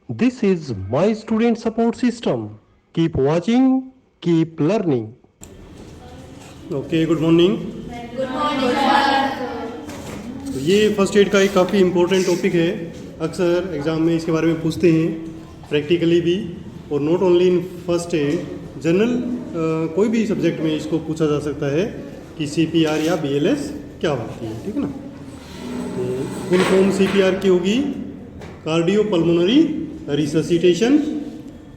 This is my student support system. Keep watching, keep learning. Okay, good morning. Good morning sir. तो ये first aid का एक काफ़ी important topic है। अक्सर एग्ज़ाम में इसके बारे में पूछते हैं, प्रैक्टिकली भी, और not only in first aid, general कोई भी सब्जेक्ट में इसको पूछा जा सकता है कि CPR या BLS क्या होती है। ठीक है ना। तो फुल फॉर्म CPR की होगी कार्डियो पल्मोनरी रिससिटेशन,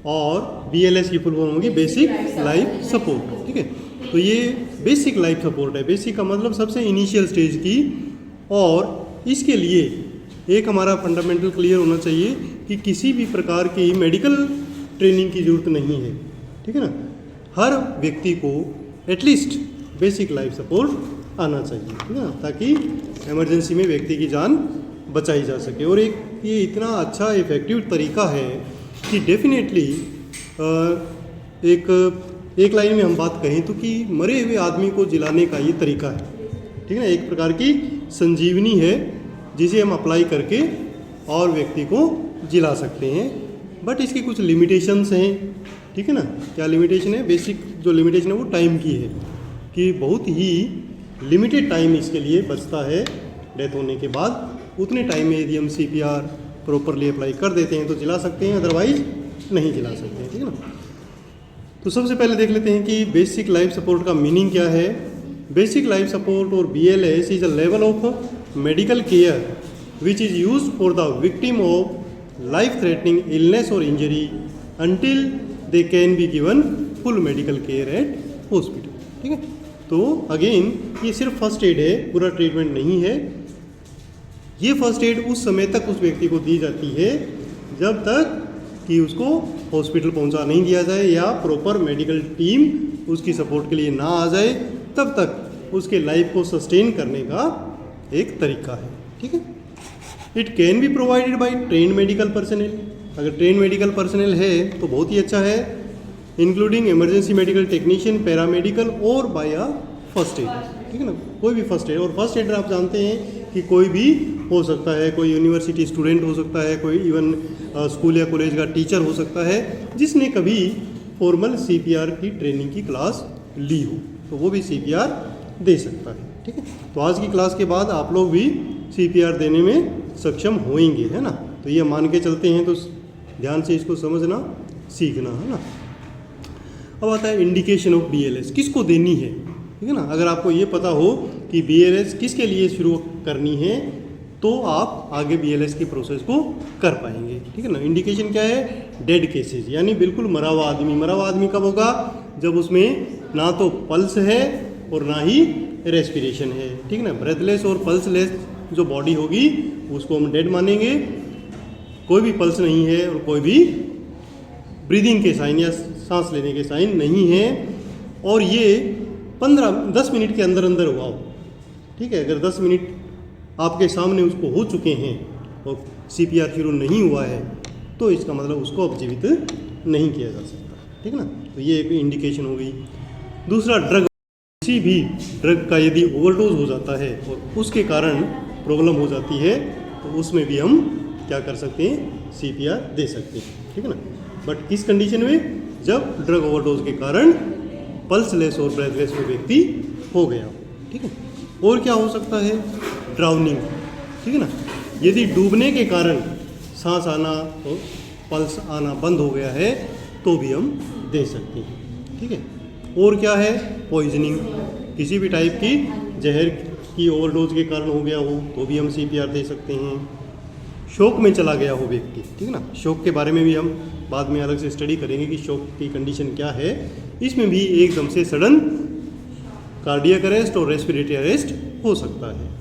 और BLS की फुल फॉर्म होगी बेसिक लाइफ सपोर्ट। ठीक है। तो ये बेसिक लाइफ सपोर्ट है। बेसिक का मतलब सबसे इनिशियल स्टेज की, और इसके लिए एक हमारा फंडामेंटल क्लियर होना चाहिए कि किसी भी प्रकार की मेडिकल ट्रेनिंग की ज़रूरत नहीं है। ठीक है ना। हर व्यक्ति को एटलीस्ट बेसिक लाइफ सपोर्ट आना चाहिए। ठीक है ना, ताकि इमरजेंसी में व्यक्ति की जान बचाई जा सके। और एक ये इतना अच्छा इफ़ेक्टिव तरीका है कि डेफिनेटली एक लाइन में हम बात कहें तो कि मरे हुए आदमी को जिलाने का ये तरीका है। ठीक है ना। एक प्रकार की संजीवनी है जिसे हम अप्लाई करके और व्यक्ति को जिला सकते हैं। बट इसकी कुछ लिमिटेशंस हैं। ठीक है ना। क्या लिमिटेशन है? बेसिक जो लिमिटेशन है वो टाइम की है कि बहुत ही लिमिटेड टाइम इसके लिए बचता है डेथ होने के बाद। उतने टाइम में यदि हम CPR प्रॉपरली अप्लाई कर देते हैं तो जिला सकते हैं, अदरवाइज नहीं जिला सकते हैं। ठीक है ना। तो सबसे पहले देख लेते हैं कि बेसिक लाइफ सपोर्ट का मीनिंग क्या है। बेसिक लाइफ सपोर्ट और BLS is a level of medical care which is use for the victim of life threatening illness और injury until they can be given full medical care at hospital. ठीक है। तो again ये सिर्फ first aid है, पूरा treatment नहीं है। ये फर्स्ट एड उस समय तक उस व्यक्ति को दी जाती है जब तक कि उसको हॉस्पिटल पहुंचा नहीं दिया जाए या प्रॉपर मेडिकल टीम उसकी सपोर्ट के लिए ना आ जाए, तब तक उसके लाइफ को सस्टेन करने का एक तरीका है। ठीक है। It can be provided by train medical personnel. अगर ट्रेन मेडिकल पर्सनल है तो बहुत ही अच्छा है, including emergency medical technician, paramedical और बाय अ फर्स्ट एड। ठीक है ना। कोई भी फर्स्ट एड, और फर्स्ट एडर आप जानते हैं कि कोई भी हो सकता है, कोई यूनिवर्सिटी स्टूडेंट हो सकता है, कोई इवन स्कूल या कॉलेज का टीचर हो सकता है जिसने कभी फॉर्मल CPR की ट्रेनिंग की क्लास ली हो, तो वो भी CPR दे सकता है। ठीक है। तो आज की क्लास के बाद आप लोग भी CPR देने में सक्षम होंगे, है ना। तो ये मान के चलते हैं, तो ध्यान से इसको समझना सीखना, है ना। अब आता है इंडिकेशन ऑफ BLS, किसको देनी है। ठीक है ना। अगर आपको ये पता हो कि BLS किसके लिए शुरू करनी है तो आप आगे BLS की प्रोसेस को कर पाएंगे। ठीक है ना। इंडिकेशन क्या है? डेड केसेस, यानी बिल्कुल मरा हुआ आदमी। मरा हुआ आदमी कब होगा? जब उसमें ना तो पल्स है और ना ही रेस्पिरेशन है। ठीक है ना। ब्रेथलेस और पल्सलेस जो बॉडी होगी उसको हम डेड मानेंगे। कोई भी पल्स नहीं है और कोई भी ब्रीदिंग के साइन या सांस लेने के साइन नहीं है, और ये 10 मिनट के अंदर अंदर हुआ हो। ठीक है। अगर 10 मिनट आपके सामने उसको हो चुके हैं और CPR शुरू नहीं हुआ है तो इसका मतलब उसको अब जीवित नहीं किया जा सकता। ठीक है ना। तो ये एक इंडिकेशन हो गई। दूसरा, ड्रग, किसी भी ड्रग का यदि ओवरडोज हो जाता है और उसके कारण प्रॉब्लम हो जाती है तो उसमें भी हम क्या कर सकते हैं? CPR दे सकते हैं। ठीक है ना। बट किस कंडीशन में? जब ड्रग ओवरडोज के कारण पल्सलेस और ब्रेथलेस में व्यक्ति हो गया। ठीक है। और क्या हो सकता है? ड्राउनिंग। ठीक है ना। यदि डूबने के कारण सांस आना और पल्स आना बंद हो गया है तो भी हम दे सकते हैं। ठीक है। और क्या है? पॉइजनिंग, किसी भी टाइप की जहर की ओवरडोज के कारण हो गया हो तो भी हम CPR दे सकते हैं। शोक में चला गया हो व्यक्ति। ठीक है ना। शोक के बारे में भी हम बाद में अलग से स्टडी करेंगे कि शोक की कंडीशन क्या है। इसमें भी एकदम से सडन कार्डियक अरेस्ट और रेस्पिरेटरी अरेस्ट हो सकता है।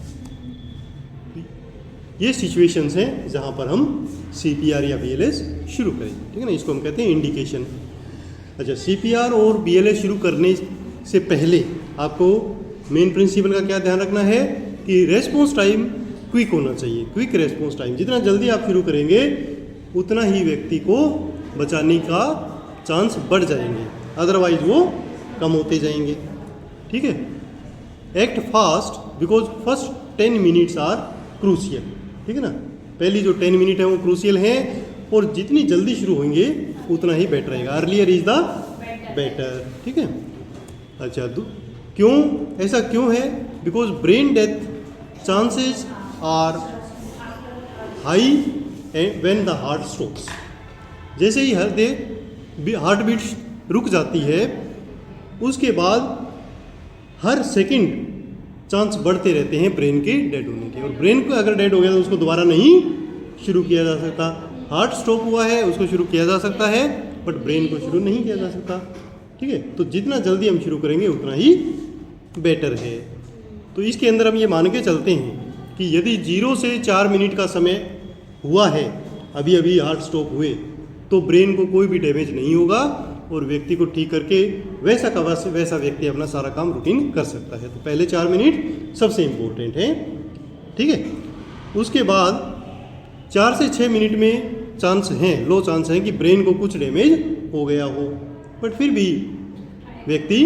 ये सिचुएशंस हैं जहाँ पर हम CPR या BLS शुरू करें। ठीक है ना। इसको हम कहते हैं इंडिकेशन। अच्छा, CPR और BLS शुरू करने से पहले आपको मेन प्रिंसिपल का क्या ध्यान रखना है कि रेस्पॉन्स टाइम क्विक होना चाहिए। क्विक रेस्पॉन्स टाइम, जितना जल्दी आप शुरू करेंगे उतना ही व्यक्ति को बचाने का चांस बढ़ जाएंगे, अदरवाइज वो कम होते जाएंगे। ठीक है। Act fast because first 10 minutes are crucial. ठीक है ना। पहली जो 10 मिनट है वो क्रूशियल है, और जितनी जल्दी शुरू होंगे उतना ही बेटर रहेगा। अर्लियर इज द बेटर, ठीक है। अच्छा, क्यों ऐसा क्यों है? Because brain death chances are high when the heart stops. जैसे ही हार्ट बीट रुक जाती है, उसके बाद हर सेकंड चांस बढ़ते रहते हैं ब्रेन के डेड होने के। और ब्रेन को अगर डेड हो गया तो उसको दोबारा नहीं शुरू किया जा सकता। हार्ट स्टॉप हुआ है, उसको शुरू किया जा सकता है, बट ब्रेन को शुरू नहीं किया जा सकता, ठीक है। तो जितना जल्दी हम शुरू करेंगे उतना ही बेटर है। तो इसके अंदर हम ये मान के चलते हैं कि यदि 0 से 4 मिनट का समय हुआ है, अभी अभी हार्ट स्टॉप हुए, तो ब्रेन को कोई भी डैमेज नहीं होगा और व्यक्ति को ठीक करके वैसा का वैसा व्यक्ति अपना सारा काम रूटीन कर सकता है। तो पहले 4 मिनट सबसे इम्पोर्टेंट है, ठीक है। उसके बाद 4 से 6 मिनट में चांस हैं, लो चांस है कि ब्रेन को कुछ डैमेज हो गया हो, बट फिर भी व्यक्ति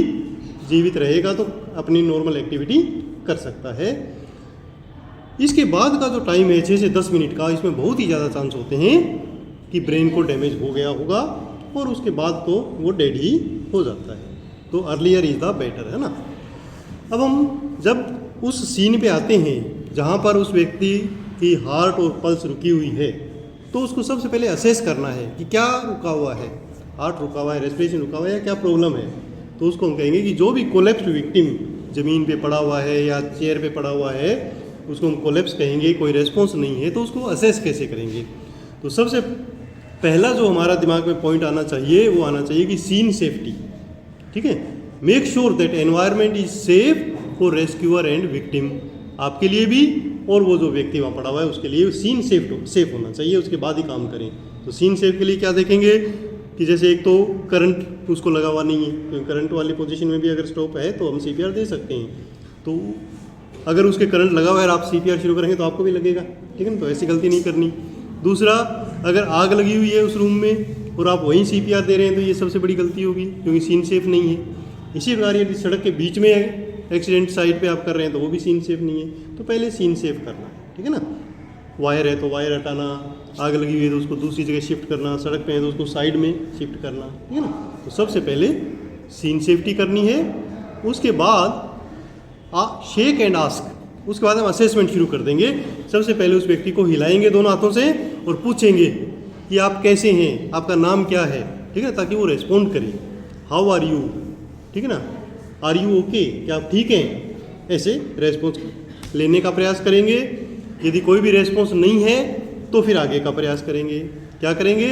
जीवित रहेगा तो अपनी नॉर्मल एक्टिविटी कर सकता है। इसके बाद का जो टाइम है 6 से 10 मिनट का, इसमें बहुत ही ज़्यादा चांस होते हैं कि ब्रेन को डैमेज हो गया होगा और उसके बाद तो वो डेड ही हो जाता है। तो अर्लियर इज द बेटर, है ना। अब हम जब उस सीन पे आते हैं जहाँ पर उस व्यक्ति की हार्ट और पल्स रुकी हुई है, तो उसको सबसे पहले असेस करना है कि क्या रुका हुआ है, हार्ट रुका हुआ है, रेस्पिरेशन रुका हुआ है, या क्या प्रॉब्लम है। तो उसको हम कहेंगे कि जो भी कोलैप्स्ड विक्टिम ज़मीन पे पड़ा हुआ है या चेयर पे पड़ा हुआ है, उसको हम कोलैप्स कहेंगे। कोई रेस्पॉन्स नहीं है तो उसको असेस कैसे करेंगे? तो सबसे पहला जो हमारा दिमाग में पॉइंट आना चाहिए वो आना चाहिए कि सीन सेफ्टी, ठीक है। Make sure that environment is safe for rescuer and victim, आपके लिए भी और वो जो व्यक्ति वहाँ पड़ा हुआ है उसके लिए सीन सेफ होना चाहिए, उसके बाद ही काम करें। तो सीन सेफ के लिए क्या देखेंगे कि जैसे एक तो करंट उसको लगा हुआ नहीं है, क्योंकि करंट वाली पोजीशन में भी अगर स्टॉप है तो हम सीपीआर दे सकते हैं। तो अगर उसके करंट लगा हुआ है और आप सीपीआर शुरू करेंगे तो आपको भी लगेगा, ठीक है ना। तो ऐसी गलती नहीं करनी। दूसरा, अगर आग लगी हुई है उस रूम में और आप वहीं सीपीआर दे रहे हैं तो ये सबसे बड़ी गलती होगी, क्योंकि सीन सेफ नहीं है। इसी प्रकार यदि सड़क के बीच में एक्सीडेंट साइड पे आप कर रहे हैं तो वो भी सीन सेफ नहीं है। तो पहले सीन सेफ करना है, ठीक है ना। वायर है तो वायर हटाना, आग लगी हुई है तो उसको दूसरी जगह शिफ्ट करना, सड़क पे है तो उसको साइड में शिफ्ट करना, ठीक है ना। तो सबसे पहले सीन सेफ्टी करनी है। उसके बाद शेक एंड आस्क, उसके बाद हम असेसमेंट शुरू कर देंगे। सबसे पहले उस व्यक्ति को हिलाएंगे दोनों हाथों से और पूछेंगे कि आप कैसे हैं, आपका नाम क्या है, ठीक है, ताकि वो रेस्पॉन्ड करे। हाउ आर यू, ठीक है ना, आर यू ओके, क्या आप ठीक हैं, ऐसे रेस्पॉन्स लेने का प्रयास करेंगे। यदि कोई भी रेस्पॉन्स नहीं है तो फिर आगे का प्रयास करेंगे। क्या करेंगे?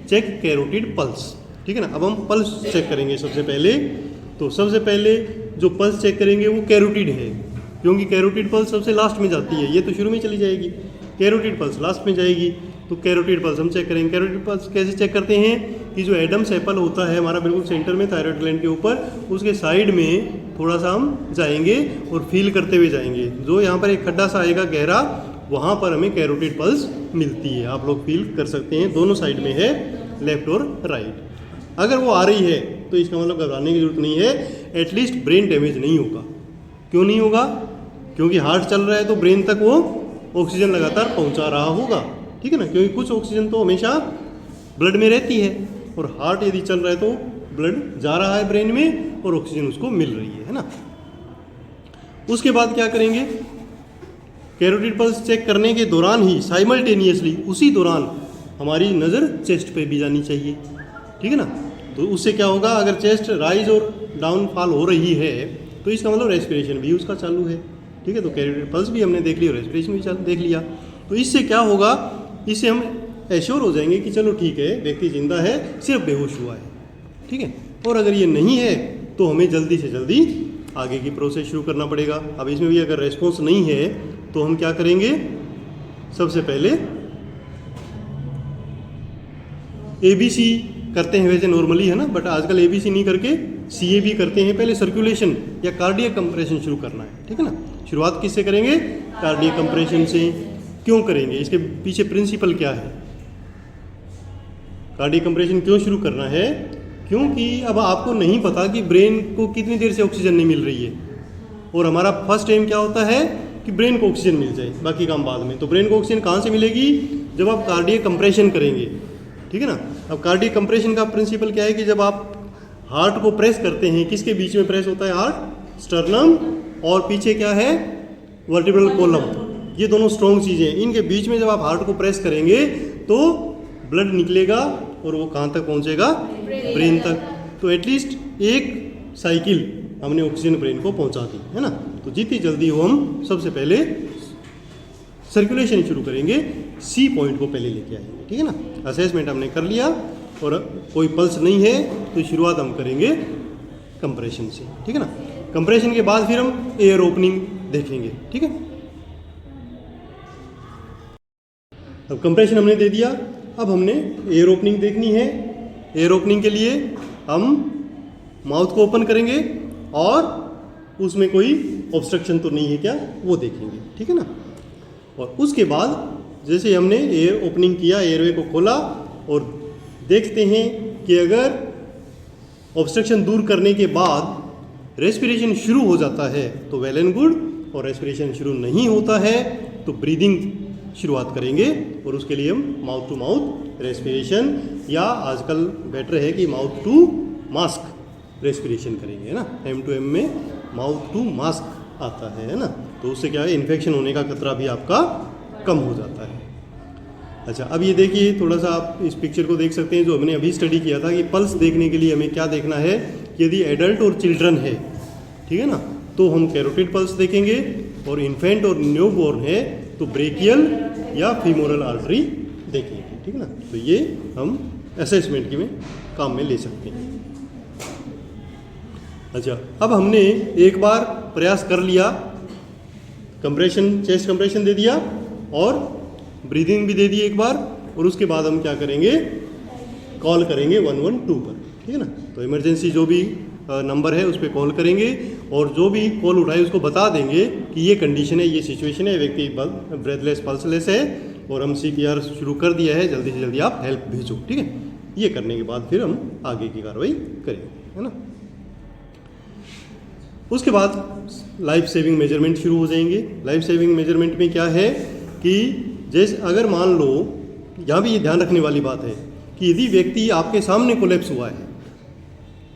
चेक कैरोटिड पल्स, ठीक है ना। अब हम पल्स चेक करेंगे सबसे पहले। तो सबसे पहले जो पल्स चेक करेंगे वो कैरोटिड है, क्योंकि कैरोटिड पल्स सबसे लास्ट में जाती है, ये तो शुरू में चली जाएगी, कैरोटिड पल्स लास्ट में जाएगी। तो कैरोटिड पल्स हम चेक करेंगे। कैरोटिड पल्स कैसे चेक करते हैं कि जो एडम्स एप्पल होता है हमारा बिल्कुल सेंटर में थायराइड ग्लैंड के ऊपर, उसके साइड में थोड़ा सा हम जाएंगे और फील करते हुए जाएंगे। जो यहाँ पर एक खड्डा सा आएगा गहरा, वहाँ पर हमें कैरोटिड पल्स मिलती है। आप लोग फील कर सकते हैं, दोनों साइड में है, लेफ्ट और राइट। अगर वो आ रही है तो इसका मतलब घबराने की जरूरत नहीं है, एटलीस्ट ब्रेन डैमेज नहीं होगा। क्यों नहीं होगा? क्योंकि हार्ट चल रहा है तो ब्रेन तक वो ऑक्सीजन लगातार पहुंचा रहा होगा, ठीक है ना। क्योंकि कुछ ऑक्सीजन तो हमेशा ब्लड में रहती है और हार्ट यदि चल रहा है तो ब्लड जा रहा है ब्रेन में और ऑक्सीजन उसको मिल रही है ना। उसके बाद क्या करेंगे? कैरोटिड पल्स चेक करने के दौरान ही साइमल्टेनियसली उसी दौरान हमारी नज़र चेस्ट पे भी जानी चाहिए, ठीक है ना। तो उससे क्या होगा, अगर चेस्ट राइज और डाउनफॉल हो रही है तो इसका मतलब रेस्पिरेशन भी उसका चालू है, ठीक है। तो कैरोटिड पल्स भी हमने देख लिया, रेस्पिरेशन भी देख लिया। तो इससे क्या होगा, इससे हम एश्योर हो जाएंगे कि चलो ठीक है, व्यक्ति जिंदा है, सिर्फ बेहोश हुआ है, ठीक है। और अगर ये नहीं है तो हमें जल्दी से जल्दी आगे की प्रोसेस शुरू करना पड़ेगा। अब इसमें भी अगर रेस्पॉन्स नहीं है तो हम क्या करेंगे? सबसे पहले ABC करते हैं वैसे नॉर्मली, है ना, बट आजकल ABC नहीं करके CAB करते हैं। पहले सर्कुलेशन या कार्डियक कंप्रेशन शुरू करना है, ठीक है ना। शुरुआत किससे करेंगे? कार्डियक कंप्रेशन से। क्यों करेंगे? इसके पीछे प्रिंसिपल क्या है? कार्डियक कंप्रेशन क्यों शुरू करना है? क्योंकि अब आपको नहीं पता कि ब्रेन को कितनी देर से ऑक्सीजन नहीं मिल रही है, और हमारा फर्स्ट एम क्या होता है कि ब्रेन को ऑक्सीजन मिल जाए, बाकी काम बाद में। तो ब्रेन को ऑक्सीजन कहाँ से मिलेगी? जब आप कार्डियक कंप्रेशन करेंगे। ठीक है ना। अब कार्डियक कंप्रेशन का प्रिंसिपल क्या है कि जब आप हार्ट को प्रेस करते हैं, किसके बीच में प्रेस होता है? हार्ट, स्टर्नम, और पीछे क्या है? Vertebral column. ये दोनों स्ट्रॉन्ग चीज़ें हैं, इनके बीच में जब आप हार्ट को प्रेस करेंगे तो ब्लड निकलेगा और वो कहाँ तक पहुँचेगा? ब्रेन तक। तो एटलीस्ट एक साइकिल हमने ऑक्सीजन ब्रेन को पहुँचा दी, है ना। तो जितनी जल्दी हो हम सबसे पहले सर्कुलेशन शुरू करेंगे, सी पॉइंट को पहले लेके आएंगे, ठीक है ना। असेसमेंट हमने कर लिया और कोई पल्स नहीं है तो शुरुआत हम करेंगे कंप्रेशन से, ठीक है ना। कंप्रेशन के बाद फिर हम एयर ओपनिंग देखेंगे, ठीक है। अब कंप्रेशन हमने दे दिया, अब हमने एयर ओपनिंग देखनी है। एयर ओपनिंग के लिए हम माउथ को ओपन करेंगे और उसमें कोई ऑब्स्ट्रक्शन तो नहीं है क्या, वो देखेंगे, ठीक है ना। और उसके बाद जैसे हमने एयर ओपनिंग किया, एयरवे को खोला और देखते हैं कि अगर ऑब्स्ट्रक्शन दूर करने के बाद रेस्पिरेशन शुरू हो जाता है तो वेल एंड गुड, और रेस्पिरेशन शुरू नहीं होता है तो ब्रीदिंग शुरुआत करेंगे। और उसके लिए हम माउथ टू माउथ रेस्पिरेशन, या आजकल बेटर है कि माउथ टू मास्क रेस्पिरेशन करेंगे, है ना। M2M में माउथ टू मास्क आता है ना। तो उससे क्या है, इन्फेक्शन होने का खतरा भी आपका कम हो जाता है। अच्छा, अब ये देखिए, थोड़ा सा आप इस पिक्चर को देख सकते हैं जो हमने अभी स्टडी किया था कि पल्स देखने के लिए हमें क्या देखना है। यदि एडल्ट और चिल्ड्रन है, ठीक है ना, तो हम कैरोटिड पल्स देखेंगे, और इन्फेंट और न्यूबॉर्न है तो ब्रेकियल या फीमोरल आर्टरी देखेंगे, ठीक है ना। तो ये हम असेसमेंट के में काम में ले सकते हैं। अच्छा, अब हमने एक बार प्रयास कर लिया, कंप्रेशन, चेस्ट कंप्रेशन दे दिया और ब्रीदिंग भी दे दी एक बार, और उसके बाद हम क्या करेंगे, कॉल करेंगे 112 पर, ठीक है ना। तो इमरजेंसी जो भी नंबर है उस पर कॉल करेंगे, और जो भी कॉल उठाए उसको बता देंगे कि ये कंडीशन है, ये सिचुएशन है, व्यक्ति ब्रेथलेस पल्सलेस है और हम CPR शुरू कर दिया है, जल्दी से जल्दी आप हेल्प भेजो, ठीक है। ये करने के बाद फिर हम आगे की कार्रवाई करेंगे, है ना। उसके बाद लाइफ सेविंग मेजरमेंट शुरू हो जाएंगे। लाइफ सेविंग मेजरमेंट में क्या है कि जैसे अगर मान लो, यहाँ भी ये ध्यान रखने वाली बात है कि यदि व्यक्ति आपके सामने कोलैप्स हुआ है,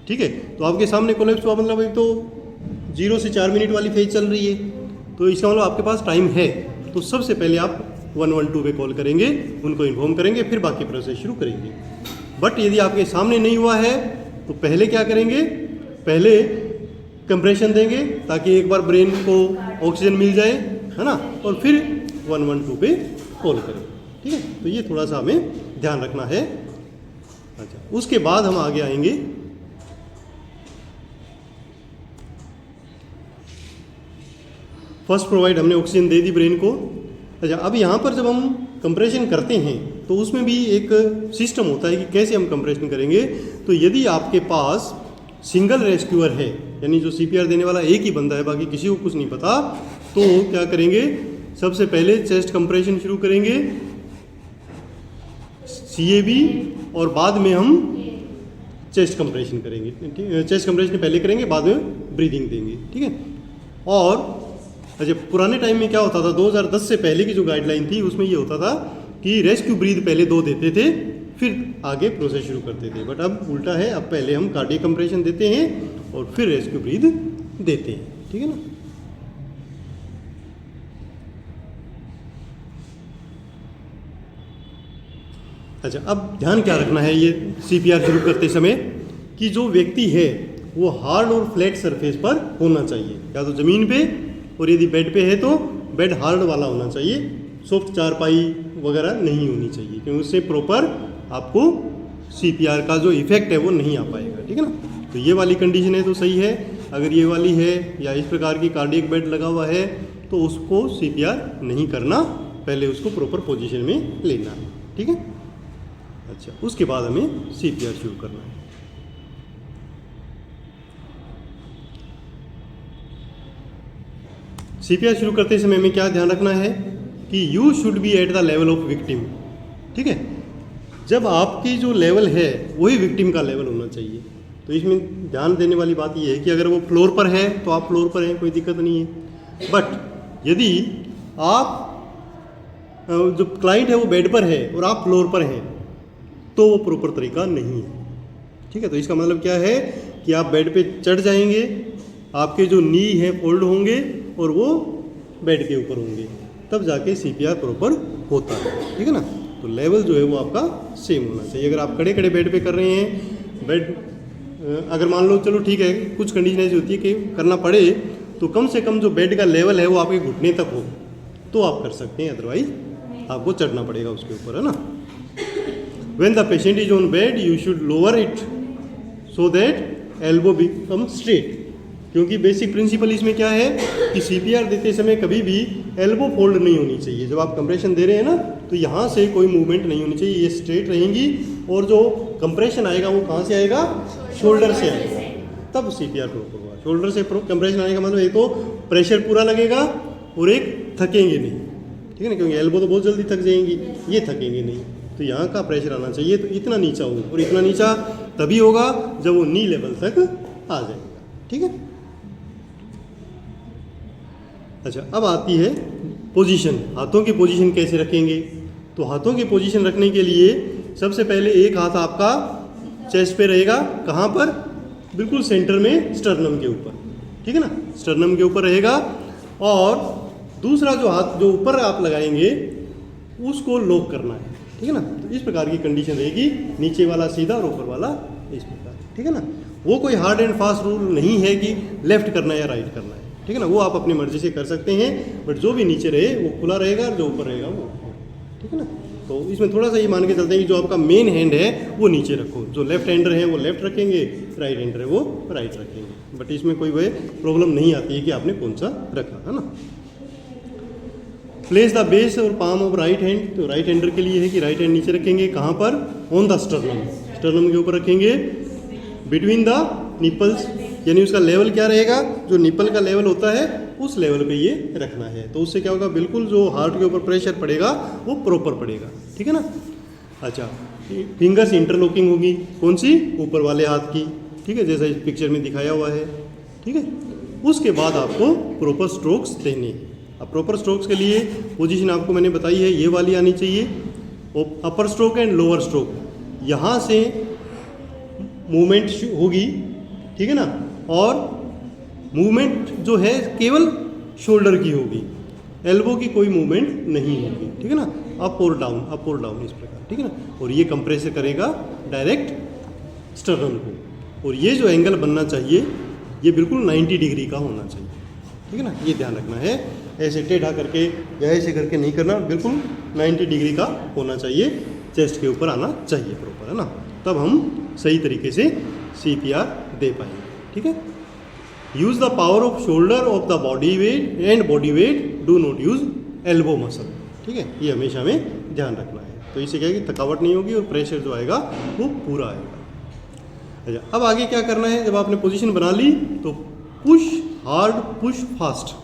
ठीक है, तो आपके सामने कोलैप्स हुआ मतलब एक तो 0 से 4 मिनट वाली फेज चल रही है, तो इसका मतलब आपके पास टाइम है, तो सबसे पहले आप 112 पे कॉल करेंगे, उनको इन्फॉर्म करेंगे, फिर बाकी प्रोसेस शुरू करेंगे। बट यदि आपके सामने नहीं हुआ है तो पहले क्या करेंगे, पहले कंप्रेशन देंगे ताकि एक बार ब्रेन को ऑक्सीजन मिल जाए, है ना, और फिर 112 पे कॉल करें, ठीक है। तो ये थोड़ा सा हमें ध्यान रखना है। अच्छा, उसके बाद हम आगे आएंगे फर्स्ट प्रोवाइड, हमने ऑक्सीजन दे दी ब्रेन को। अच्छा, अब यहाँ पर जब हम कंप्रेशन करते हैं तो उसमें भी एक सिस्टम होता है कि कैसे हम कंप्रेशन करेंगे। तो यदि आपके पास सिंगल रेस्क्यूअर है, यानी जो CPR देने वाला एक ही बंदा है, बाकी किसी को कुछ नहीं पता, तो क्या करेंगे, सबसे पहले चेस्ट कंप्रेशन शुरू करेंगे, CAB, और बाद में हम चेस्ट कंप्रेशन करेंगे, ठीक है। चेस्ट कंप्रेशन पहले करेंगे, बाद में ब्रीदिंग देंगे, ठीक है। और अच्छा, पुराने टाइम में क्या होता था, 2010 से पहले की जो गाइडलाइन थी उसमें ये होता था कि रेस्क्यू ब्रीद पहले 2 देते थे, फिर आगे प्रोसेस शुरू करते थे। बट अब उल्टा है, अब पहले हम कार्डियक कंप्रेशन देते हैं और फिर रेस्क्यू ब्रीद देते हैं, ठीक है ना। अच्छा, अब ध्यान क्या रखना है ये CPR शुरू करते समय कि जो व्यक्ति है वो हार्ड और फ्लैट सरफेस पर होना चाहिए, या तो ज़मीन पे, और यदि बेड पे है तो बेड हार्ड वाला होना चाहिए, सॉफ्ट चारपाई वगैरह नहीं होनी चाहिए, क्योंकि उससे प्रॉपर आपको CPR का जो इफेक्ट है वो नहीं आ पाएगा, ठीक है ना। तो ये वाली कंडीशन है तो सही है। अगर ये वाली है या इस प्रकार की कार्डियक बेड लगा हुआ है तो उसको CPR नहीं करना, पहले उसको प्रॉपर पोजीशन में लेना है, ठीक है। अच्छा, उसके बाद हमें CPR शुरू करना है। CPR शुरू करते समय हमें क्या ध्यान रखना है कि you should be at the level of victim, ठीक है। जब आपकी जो लेवल है वही विक्टिम का लेवल होना चाहिए। तो इसमें ध्यान देने वाली बात यह है कि अगर वो फ्लोर पर है तो आप फ्लोर पर हैं, कोई दिक्कत नहीं है। बट यदि आप जो क्लाइंट है वो बेड पर है और आप फ्लोर पर हैं, तो वो प्रॉपर तरीका नहीं है। ठीक है, तो इसका मतलब क्या है कि आप बेड पे चढ़ जाएंगे, आपके जो नी है फोल्ड होंगे और वो बेड के ऊपर होंगे, तब जाके CPR प्रॉपर होता है। ठीक है ना, तो लेवल जो है वो आपका सेम होना चाहिए। अगर आप खड़े खड़े बेड पे कर रहे हैं, बेड अगर मान लो चलो ठीक है, कुछ कंडीशन ऐसी होती है कि करना पड़े तो कम से कम जो बेड का लेवल है वो आपके घुटने तक हो तो आप कर सकते हैं, अदरवाइज आपको चढ़ना पड़ेगा उसके ऊपर, है ना। When the patient is on bed, you should lower it so that elbow become straight. क्योंकि बेसिक प्रिंसिपल इसमें क्या है कि CPR देते समय कभी भी एल्बो फोल्ड नहीं होनी चाहिए। जब आप कंप्रेशन दे रहे हैं ना, तो यहाँ से कोई मूवमेंट नहीं होनी चाहिए, ये स्ट्रेट रहेंगी और जो कंप्रेशन आएगा वो कहाँ से आएगा, शोल्डर से आएगा, तब CPR प्रॉपर होगा। शोल्डर से कंप्रेशन आने का मतलब एक तो प्रेशर पूरा लगेगा और एक थकेंगे नहीं। ठीक है ना, क्योंकि एल्बो तो बहुत जल्दी थक जाएंगी, ये थकेंगे नहीं। तो यहाँ का प्रेशर आना चाहिए, तो इतना नीचा हो, और इतना नीचा तभी होगा जब वो नी लेवल तक आ जाएगा। ठीक है, अच्छा अब आती है पोजीशन। हाथों की पोजीशन कैसे रखेंगे? तो हाथों की पोजीशन रखने के लिए सबसे पहले एक हाथ आपका चेस्ट पे रहेगा, कहाँ पर, बिल्कुल सेंटर में स्टर्नम के ऊपर। ठीक है ना, स्टर्नम के ऊपर रहेगा, और दूसरा जो हाथ जो ऊपर आप लगाएंगे उसको लॉक करना है। ठीक है ना, तो इस प्रकार की कंडीशन रहेगी, नीचे वाला सीधा और ऊपर वाला इस प्रकार। ठीक है ना, वो कोई हार्ड एंड फास्ट रूल नहीं है कि लेफ्ट करना है या राइट करना है। ठीक है ना, वो आप अपनी मर्जी से कर सकते हैं, बट जो भी नीचे रहे वो खुला रहेगा और जो ऊपर रहेगा वो। ठीक है ना, तो इसमें थोड़ा सा ये मान के चलते हैं कि जो आपका मेन हैंड है वो नीचे रखो, जो लेफ्ट हैंडर है वो लेफ्ट रखेंगे, राइट हैंडर है वो राइट रखेंगे, बट इसमें कोई वह प्रॉब्लम नहीं आती है कि आपने कौन सा रखा, है ना। प्लेस द बेस और पाम ऑफ राइट हैंड, तो राइट हैंडर के लिए है कि राइट हैंड नीचे रखेंगे, कहाँ पर, ऑन द स्टर्नम, स्टर्नम के ऊपर रखेंगे, बिटवीन द निपल्स, यानी उसका लेवल क्या रहेगा, जो निपल का लेवल होता है उस लेवल पे ये रखना है। तो उससे क्या होगा, बिल्कुल जो हार्ट के ऊपर प्रेशर पड़ेगा वो प्रॉपर पड़ेगा। ठीक है ना, अच्छा फिंगर्स इंटरलॉकिंग होगी, कौन सी, ऊपर वाले हाथ की। ठीक है, जैसा इस पिक्चर में दिखाया हुआ है। ठीक है, उसके बाद आपको प्रॉपर स्ट्रोक्स देने हैं। अब प्रॉपर स्ट्रोक्स के लिए पोजीशन आपको मैंने बताई है, ये वाली आनी चाहिए, और अपर स्ट्रोक एंड लोअर स्ट्रोक, यहाँ से मूवमेंट होगी। ठीक है ना, और मूवमेंट जो है केवल शोल्डर की होगी, एल्बो की कोई मूवमेंट नहीं होगी। ठीक है ना, अप और डाउन, अप और डाउन इस प्रकार। ठीक है ना, और ये कंप्रेस करेगा डायरेक्ट स्टर्नम को, और ये जो एंगल बनना चाहिए ये बिल्कुल 90 डिग्री का होना चाहिए। ठीक है ना, ये ध्यान रखना है, ऐसे टेढ़ा करके या ऐसे करके नहीं करना, बिल्कुल 90 डिग्री का होना चाहिए, चेस्ट के ऊपर आना चाहिए प्रॉपर, है ना, तब हम सही तरीके से CPR दे पाएंगे। ठीक है, use the power off shoulder of the body weight and body weight, do not use elbow muscle. ठीक है, ये हमेशा हमें ध्यान रखना है, तो इससे क्या है कि थकावट नहीं होगी और प्रेशर जो आएगा वो पूरा आएगा। अच्छा, अब आगे क्या करना है, जब आपने पोजीशन बना ली तो पुश हार्ड, पुश फास्ट।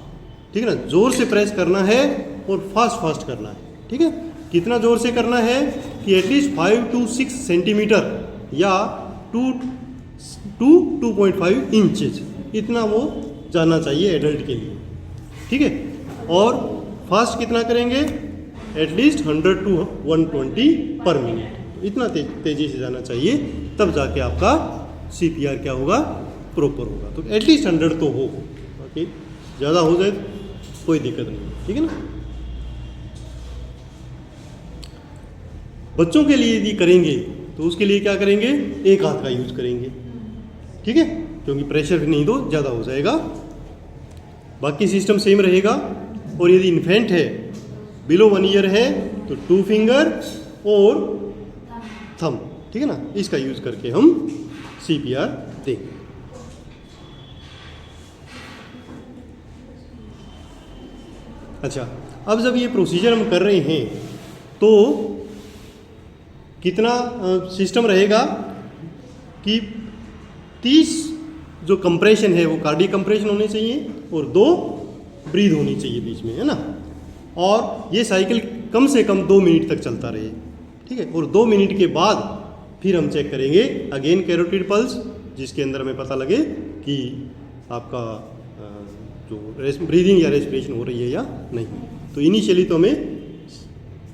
ठीक है ना, जोर से प्रेस करना है और फास्ट फास्ट करना है। ठीक है, कितना जोर से करना है कि एटलीस्ट 5 to 6 सेंटीमीटर या 2 to 2.5 इंचेज, इतना वो जाना चाहिए एडल्ट के लिए। ठीक है, और फास्ट कितना करेंगे, एटलीस्ट 100 to 120 पर मिनट, इतना तेज़ी से जाना चाहिए, तब जाके आपका CPR क्या होगा, प्रॉपर होगा। तो एटलीस्ट 100 तो हो, बाकी ज़्यादा हो जाए तो कोई दिक्कत नहीं। ठीक है ना, बच्चों के लिए यदि करेंगे तो उसके लिए क्या करेंगे, एक हाथ का यूज करेंगे। ठीक है, क्योंकि प्रेशर नहीं दो ज़्यादा हो जाएगा, बाकी सिस्टम सेम रहेगा। और यदि इन्फेंट है, बिलो 1 ईयर है, तो 2 फिंगर और थंब, ठीक है ना, इसका यूज करके हम CPR देंगे। अच्छा, अब जब ये प्रोसीजर हम कर रहे हैं तो कितना सिस्टम रहेगा कि 30 जो कंप्रेशन है वो कार्डियक कंप्रेशन होने चाहिए और 2 ब्रीथ होनी चाहिए बीच में, है ना, और ये साइकिल कम से कम 2 मिनट तक चलता रहे। ठीक है, और 2 मिनट के बाद फिर हम चेक करेंगे अगेन कैरोटिड पल्स, जिसके अंदर हमें पता लगे कि आपका जो ब्रीदिंग या रेस्पिरेशन हो रही है या नहीं। तो इनिशियली तो हमें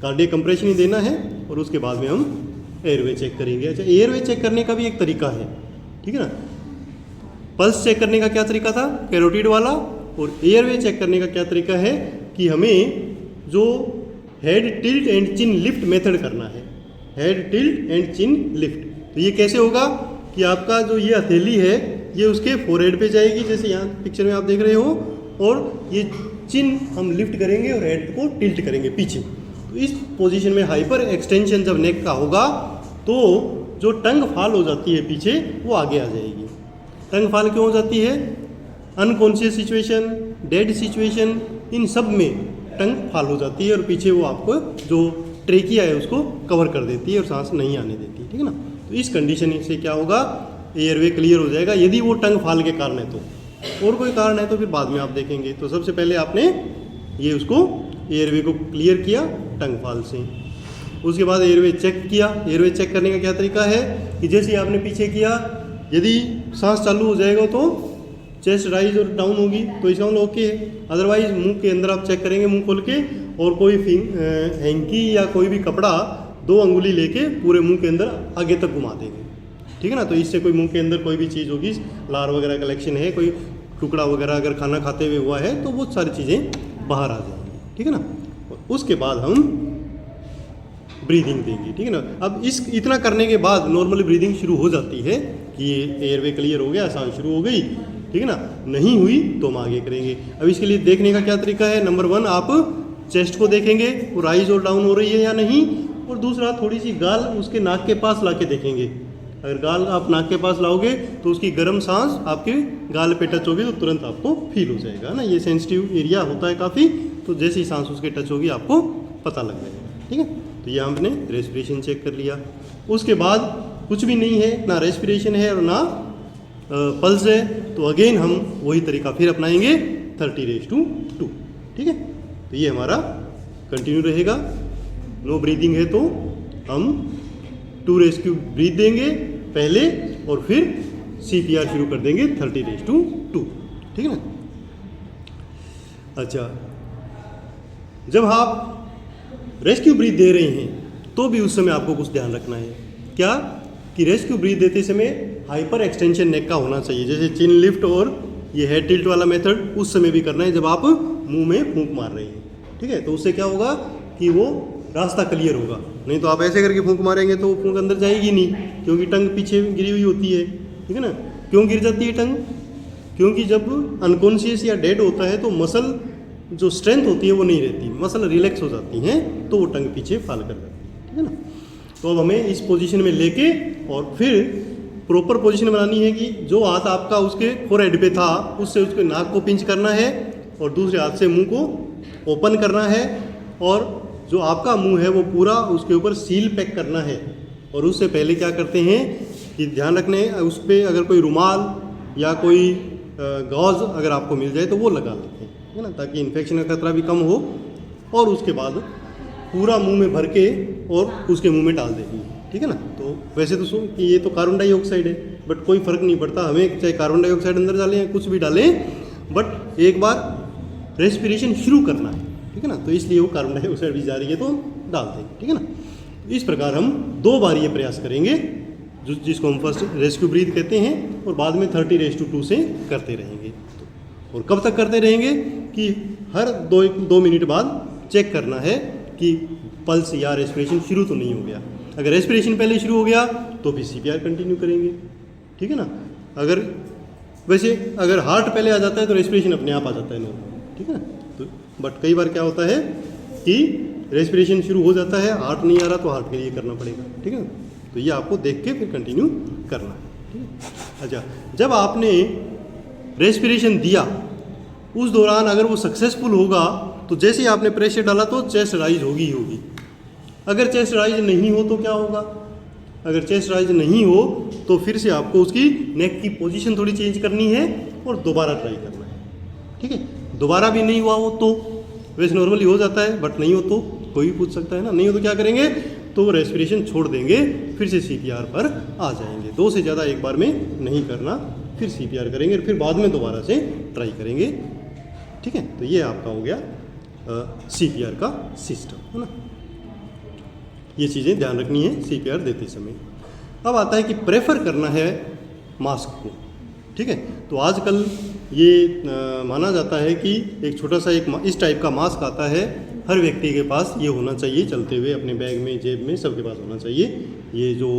कार्डियक कंप्रेशन ही देना है और उसके बाद में हम एयरवे चेक करेंगे। अच्छा, एयरवे चेक करने का भी एक तरीका है, ठीक है ना। पल्स चेक करने का क्या तरीका था, कैरोटिड वाला, और एयरवे चेक करने का क्या तरीका है कि हमें जो head tilt and chin lift method करना है, head tilt and chin lift. तो ये कैसे होगा कि आपका जो ये हथेली है ये उसके फोरहेड पे जाएगी, जैसे यहाँ पिक्चर में आप देख रहे हो, और ये चिन हम लिफ्ट करेंगे और हेड को टिल्ट करेंगे पीछे। तो इस पोजीशन में हाइपर एक्सटेंशन जब नेक का होगा तो जो टंग फाल हो जाती है पीछे वो आगे आ जाएगी। टंग फाल क्यों हो जाती है, अनकॉन्शियस सिचुएशन, डेड सिचुएशन, इन सब में टंग फाल हो जाती है और पीछे वो आपको जो ट्रेकिया है उसको कवर कर देती है और सांस नहीं आने देती, ठीक है ना। तो इस कंडीशन से क्या होगा, एयरवे क्लियर हो जाएगा यदि वो टंग फाल के कारण है तो। और कोई कारण है तो फिर बाद में आप देखेंगे। तो सबसे पहले आपने ये उसको एयरवे को क्लियर किया टंग फाल से, उसके बाद एयरवे चेक किया। एयरवे चेक करने का क्या तरीका है कि जैसे आपने पीछे किया, यदि सांस चालू हो जाएगा तो चेस्ट राइज और डाउन होगी तो इसका मतलब ओके है। अदरवाइज मुंह के अंदर आप चेक करेंगे मुंह खोल के, और कोई हैंकी या कोई भी कपड़ा 2 अंगुली लेके पूरे मुंह के अंदर आगे तक घुमा देंगे, ठीक है ना। तो इससे कोई मुंह के अंदर कोई भी चीज़ होगी, लार वगैरह कलेक्शन है, कोई टुकड़ा वगैरह अगर खाना खाते हुए हुआ है तो वो सारी चीज़ें बाहर आ जाएंगी, ठीक है ना। उसके बाद हम ब्रीदिंग देंगे, ठीक है ना। अब इतना करने के बाद नॉर्मली ब्रीदिंग शुरू हो जाती है कि ये एयरवे क्लियर हो गया, सांस शुरू हो गई, ठीक है ना। नहीं हुई तो हम आगे करेंगे। अब इसके लिए देखने का क्या तरीका है, नंबर 1 आप चेस्ट को देखेंगे वो राइज और डाउन हो रही है या नहीं, और दूसरा थोड़ी सी गाल उसके नाक के पास ला के देखेंगे। अगर गाल आप नाक के पास लाओगे तो उसकी गर्म सांस आपके गाल पे टच होगी तो तुरंत आपको फील हो जाएगा ना। ये सेंसिटिव एरिया होता है काफ़ी, तो जैसे ही सांस उसके टच होगी आपको पता लग जाएगा, ठीक है। तो ये हमने रेस्पिरेशन चेक कर लिया। उसके बाद कुछ भी नहीं है, ना रेस्पिरेशन है और ना पल्स है, तो अगेन हम वही तरीका फिर अपनाएंगे 30:2, ठीक है। तो ये हमारा कंटिन्यू रहेगा। नो ब्रीदिंग है तो हम 2 ब्रीथ देंगे पहले और फिर CPR शुरू कर देंगे 30:2, ठीक है ना। अच्छा, जब आप रेस्क्यू ब्रीथ दे रहे हैं तो भी उस समय आपको कुछ ध्यान रखना है, क्या कि रेस्क्यू ब्रीथ देते समय हाइपर एक्सटेंशन नेक का होना चाहिए, जैसे चिन लिफ्ट और ये हेड टिल्ट वाला मेथड उस समय भी करना है जब आप मुंह में फूंक मार रहे हैं, ठीक है। तो उससे क्या होगा कि वो रास्ता क्लियर होगा। नहीं तो आप ऐसे करके फूंक मारेंगे तो वो फूंक अंदर जाएगी नहीं, क्योंकि टंग पीछे गिरी हुई होती है, ठीक है ना। क्यों गिर जाती है टंग, क्योंकि जब अनकॉन्शियस या डेड होता है तो मसल जो स्ट्रेंथ होती है वो नहीं रहती, मसल रिलैक्स हो जाती हैं तो वो टंग पीछे फाल कर जाती है, ठीक है ना। तो अब हमें इस पोजीशन में लेके और फिर प्रॉपर पोजीशन बनानी है कि जो हाथ आपका उसके फोरहेड पे था उससे उसके नाक को पिंच करना है और दूसरे हाथ से मुंह को ओपन करना है, और जो आपका मुंह है वो पूरा उसके ऊपर सील पैक करना है। और उससे पहले क्या करते हैं कि ध्यान रखने उस पर अगर कोई रुमाल या कोई गॉज अगर आपको मिल जाए तो वो लगा लेते हैं, है ना, ताकि इन्फेक्शन का खतरा भी कम हो। और उसके बाद पूरा मुंह में भर के और उसके मुंह में डाल देंगे, ठीक है ना। तो वैसे तो कि ये तो कार्बन डाइऑक्साइड है, बट कोई फ़र्क नहीं पड़ता हमें, चाहे कार्बन डाइऑक्साइड अंदर डालें या कुछ भी डालें, बट एक बार रेस्पिरेशन शुरू करना है, ठीक है ना। तो इसलिए वो कार्बन डाइऑक्साइड भी जा रही है तो डाल देंगे, ठीक है ना। तो इस प्रकार हम 2 बार ये प्रयास करेंगे जिसको हम फर्स्ट रेस्क्यू ब्रीथ कहते हैं, और बाद में 30:2 से करते रहेंगे। और कब तक करते रहेंगे कि हर 2 मिनट बाद चेक करना है कि पल्स या रेस्पिरेशन शुरू तो नहीं हो गया। अगर रेस्पिरेशन पहले शुरू हो गया तो फिर CPR कंटिन्यू करेंगे, ठीक है ना। अगर हार्ट पहले आ जाता है तो रेस्पिरेशन अपने आप आ जाता है नॉर्मल, ठीक है ना। तो बट कई बार क्या होता है कि रेस्पिरेशन शुरू हो जाता है, हार्ट नहीं आ रहा तो हार्ट के लिए करना पड़ेगा, ठीक है ना। तो ये आपको देख के फिर कंटिन्यू करना है, ठीक है। अच्छा, जब आपने रेस्पिरेशन दिया उस दौरान अगर वो सक्सेसफुल होगा तो जैसे ही आपने प्रेशर डाला तो चेस्ट राइज होगी ही होगी। अगर चेस्ट राइज नहीं हो तो क्या होगा, अगर चेस्ट राइज नहीं हो तो फिर से आपको उसकी नेक की पोजीशन थोड़ी चेंज करनी है और दोबारा ट्राई करना है, ठीक है। दोबारा भी नहीं हुआ हो तो वैसे नॉर्मली हो जाता है, बट नहीं हो तो कोई भी पूछ सकता है ना। नहीं हो तो क्या करेंगे, तो रेस्पिरेशन छोड़ देंगे, फिर से CPR पर आ जाएंगे। 2 से ज़्यादा एक बार में नहीं करना, फिर CPR करेंगे, फिर बाद में दोबारा से ट्राई करेंगे, ठीक है। तो ये आपका हो गया CPR का सिस्टम, है ना। ये चीज़ें ध्यान रखनी है CPR देते समय। अब आता है कि प्रेफर करना है मास्क को, ठीक है। तो आजकल ये माना जाता है कि एक छोटा सा इस टाइप का मास्क आता है, हर व्यक्ति के पास ये होना चाहिए, चलते हुए अपने बैग में, जेब में, सबके पास होना चाहिए। ये जो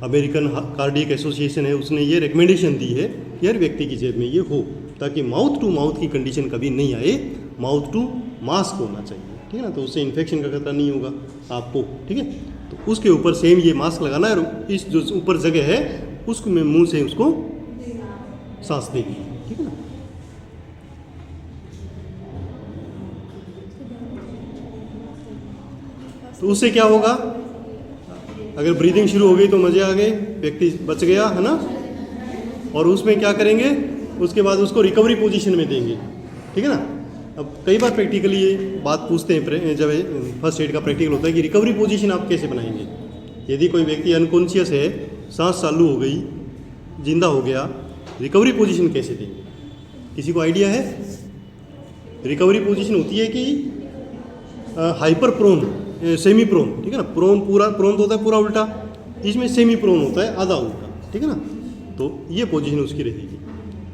अमेरिकन कार्डियक एसोसिएशन है उसने ये रिकमेंडेशन दी है कि हर व्यक्ति की जेब में ये हो, ताकि माउथ टू माउथ की कंडीशन कभी नहीं आए, माउथ टू मास्क होना चाहिए, ठीक है ना। तो उससे इन्फेक्शन का खतरा नहीं होगा आपको, ठीक है। तो उसके ऊपर सेम ये मास्क लगाना है, इस जो ऊपर जगह है उसको में मुंह से उसको सांस देगी, ठीक है ना। तो उससे क्या होगा, अगर ब्रीदिंग शुरू हो गई तो मज़े आ गए, व्यक्ति बच गया, है ना। और उसमें क्या करेंगे, उसके बाद उसको रिकवरी पोजीशन में देंगे, ठीक है ना। अब कई बार प्रैक्टिकली ये बात पूछते हैं जब फर्स्ट एड का प्रैक्टिकल होता है कि रिकवरी पोजीशन आप कैसे बनाएंगे। यदि कोई व्यक्ति अनकॉन्शियस है, सांस चालू हो गई, जिंदा हो गया, रिकवरी पोजीशन कैसे देंगे, किसी को आइडिया है? रिकवरी पोजीशन होती है कि हाइपर प्रोन, सेमी प्रोन, ठीक है ना। प्रोन पूरा, प्रोन तो होता है पूरा उल्टा, इसमें सेमी प्रोन होता है आधा उल्टा, ठीक है ना। तो ये पोजीशन उसकी रहेगी,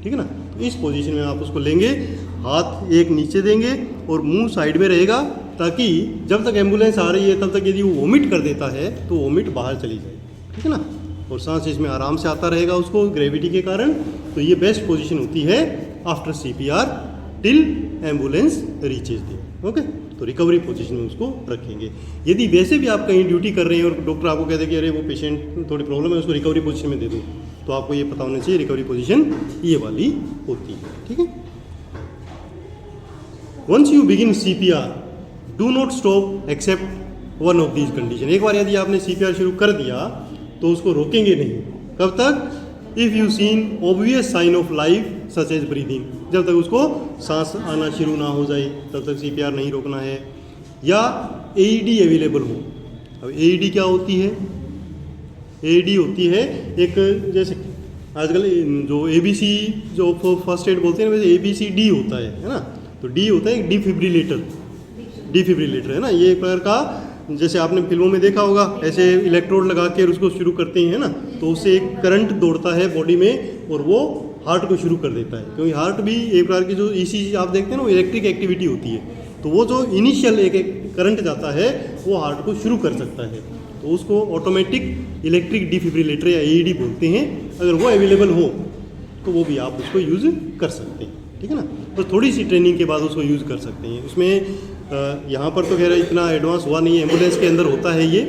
ठीक है ना। तो इस पोजीशन में आप उसको लेंगे, हाथ एक नीचे देंगे और मुंह साइड में रहेगा, ताकि जब तक एम्बुलेंस आ रही है तब तक यदि वो वोमिट कर देता है तो वोमिट बाहर चली जाए, ठीक है ना। और सांस इसमें आराम से आता रहेगा उसको ग्रेविटी के कारण। तो ये बेस्ट पोजीशन होती है after CPR till ambulance reaches the, okay. तो रिकवरी पोजीशन में उसको रखेंगे। यदि वैसे भी आप कहीं ड्यूटी कर रहे हैं और डॉक्टर आपको कहते हैं कि अरे वो पेशेंट थोड़ी प्रॉब्लम है, उसको रिकवरी पोजीशन में दे दो, तो आपको ये पता होना चाहिए रिकवरी पोजीशन ये वाली होती है, ठीक है। Once you begin CPR do not stop except one of these condition. एक बार यदि आपने CPR शुरू कर दिया तो उसको रोकेंगे नहीं। कब तक? If you seen obvious sign of life such as breathing, जब तक उसको सांस आना शुरू ना हो जाए तब तक CPR नहीं रोकना है, या AED अवेलेबल हो। अब AED क्या होती है? AED होती है एक, जैसे आजकल जो ABC जो फर्स्ट एड बोलते हैं ना, वैसे ABCD होता है ना। तो D होता है एक डिफिब्रिलेटर है ना। ये एक प्रकार का, जैसे आपने फिल्मों में देखा होगा, ऐसे इलेक्ट्रोड लगा के उसको शुरू करते हैं ना, तो उससे एक करंट दौड़ता है बॉडी में और वो हार्ट को शुरू कर देता है। क्योंकि हार्ट भी एक प्रकार की जो ECG आप देखते हैं ना, वो इलेक्ट्रिक एक्टिविटी होती है। तो वो जो इनिशियल एक करंट जाता है वो हार्ट को शुरू कर सकता है, तो उसको ऑटोमेटिक इलेक्ट्रिक डिफिब्रिलेटर या AED बोलते हैं। अगर वो अवेलेबल हो तो वो भी आप उसको यूज़ कर सकते हैं, ठीक है ना। बस थोड़ी सी ट्रेनिंग के बाद उसको यूज़ कर सकते हैं। उसमें यहाँ पर तो खैर इतना एडवांस हुआ नहीं है, एम्बुलेंस के अंदर होता है ये,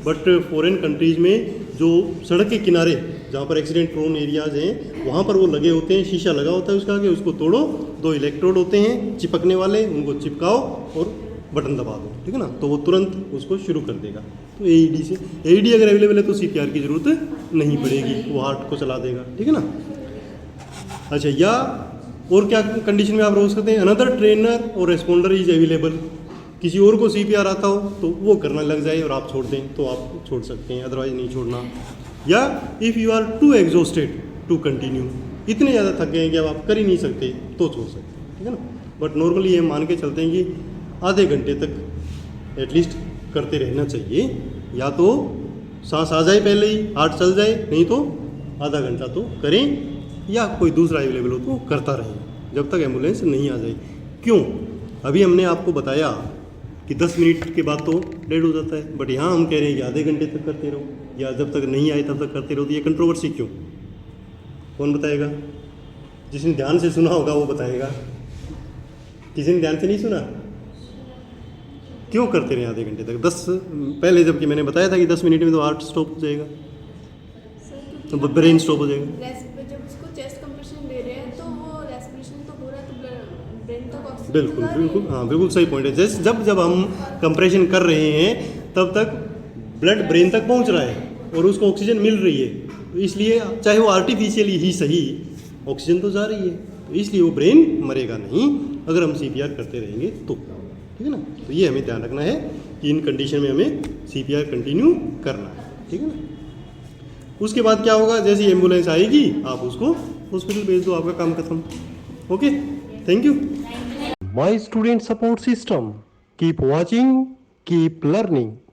बट फॉरेन कंट्रीज़ में जो सड़क के किनारे जहाँ पर एक्सीडेंट प्रोन एरियाज हैं वहाँ पर वो लगे होते हैं, शीशा लगा होता है उसका आगे, उसको तोड़ो, 2 इलेक्ट्रोड होते हैं चिपकने वाले, उनको चिपकाओ और बटन दबा दो, ठीक है ना। तो वो तुरंत उसको शुरू कर देगा। तो AED अगर अवेलेबल है तो CPR की ज़रूरत नहीं पड़ेगी, वो हार्ट को चला देगा, ठीक है ना। अच्छा, या और क्या कंडीशन में आप रोक सकते हैं? अनदर ट्रेनर और रेस्पॉन्डर इज अवेलेबल। किसी और को CPR आता हो तो वो करना लग जाए और आप छोड़ दें तो आप छोड़ सकते हैं, अदरवाइज नहीं छोड़ना। या if you are too exhausted to continue, इतने ज़्यादा थक गए हैं कि अब आप कर ही नहीं सकते तो छोड़ सकते हैं, ठीक है ना। बट नॉर्मली ये मान के चलते हैं कि आधे घंटे तक एटलीस्ट करते रहना चाहिए, या तो सांस आ जाए पहले ही, हार्ट चल जाए, नहीं तो आधा घंटा तो करें, या कोई दूसरा अवेलेबल हो तो करता रहे जब तक एम्बुलेंस नहीं आ जाए। क्यों? अभी हमने आपको बताया कि 10 मिनट के बाद तो डेड हो जाता है, बट यहाँ हम कह रहे हैं कि आधे घंटे तक करते रहो, या जब तक नहीं आए तब तक करते रहो। तो ये कंट्रोवर्सी क्यों? कौन बताएगा? जिसने ध्यान से सुना होगा वो बताएगा, किसी ने ध्यान से नहीं सुना। क्यों करते रहे आधे घंटे तक? 10 पहले जबकि मैंने बताया था कि 10 मिनट में तो हार्ट स्टॉप हो जाएगा, तो ब्रेन स्टॉप हो जाएगा। जब उसको चेस्ट कंप्रेशन दे रहे हैं तो वो रेस्पिरेशन तो हो रहा है, तो ब्रेन तक ऑक्सीजन बिल्कुल बिल्कुल, हाँ बिल्कुल सही पॉइंट है। जैसे जब हम कंप्रेशन कर रहे हैं तब तक ब्लड ब्रेन तक पहुंच रहा है और उसको ऑक्सीजन मिल रही है, तो इसलिए चाहे वो आर्टिफिशियली ही सही, ऑक्सीजन तो जा रही है, तो इसलिए वो ब्रेन मरेगा नहीं अगर हम CPR करते रहेंगे तो, ठीक है ना। तो ये हमें ध्यान रखना है कि इन कंडीशन में हमें CPR कंटिन्यू करना है, ठीक है ना। उसके बाद क्या होगा? जैसे ही एम्बुलेंस आएगी आप उसको हॉस्पिटल भेज दो, आपका काम खत्म। Okay, thank you. My student support system, keep watching, keep learning.